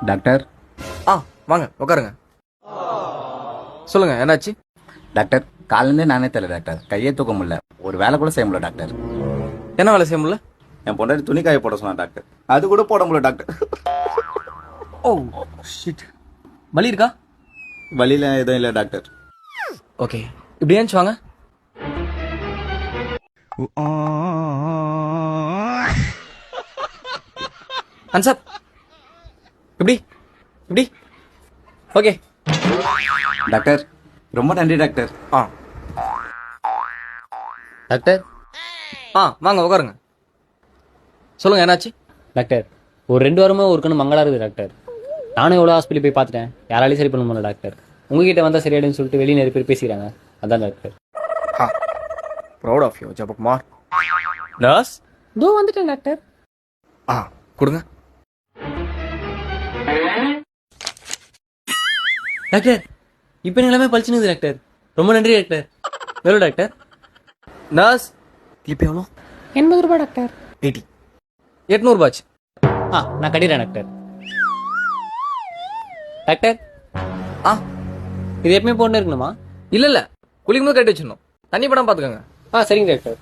Doctor. வாங்க உட்காருங்க. சொல்லுங்க, என்னாச்சு? டாக்டர், காலிலேருந்தே நானே தெரியல டாக்டர். கையே தூக்க முடியல, ஒரு வேலை கூட செய்ய முடியல டாக்டர். என்ன வேலை செய்ய முடியல? என் பொண்டாட்டி துணி காய போட சொன்னா டாக்டர், அது கூட போட முடியல டாக்டர். Oh shit. வலி இருக்கா? வழியில எதுவும் இல்லை டாக்டர். ஓகே, இப்படி ஏன்ச்சு வாங்க. அன்சாப், இப்படி இப்படி. ஓகே டாக்டர், ரொம்ப நன்றி டாக்டர். டாக்டர். வாங்க உட்காருங்க. சொல்லுங்க, என்னாச்சு? டாக்டர், ஒரு 2 வாரமா ஒரு கண்ணு மங்களா இருக்குது டாக்டர். நானும் எவ்வளோ ஹாஸ்பிட்டல் போய் பார்த்துட்டேன், யாராலையும் சரி பண்ண முடியல டாக்டர். உங்ககிட்ட வந்தால் சரியாயிடுன்னு சொல்லிட்டு வெளியே நிறைய பேர் பேசிக்கிறாங்க, அதான் doctor. Proud of you Jabakumar. Nurse, இதோ வந்துட்டேன் டாக்டர். கொடுங்க. டாக்டர், இப்போ எல்லாமே பழிச்சுனுது டாக்டர். ரொம்ப நன்றி டாக்டர். எவ்வளோ டாக்டர்? நர்ஸ், இப்போ எவ்வளோ? 80 ரூபாய் டாக்டர். 80. 800 ரூபாச்சு. நான் கட்டிடுறேன் டாக்டர். டாக்டர், இது எப்பவுமே போட்டு இருக்கணுமா? இல்ல குளிக்கும் போது கட்டி வச்சிடணும். தண்ணி படம் பாத்துக்கோங்க. சரிங்க டாக்டர்.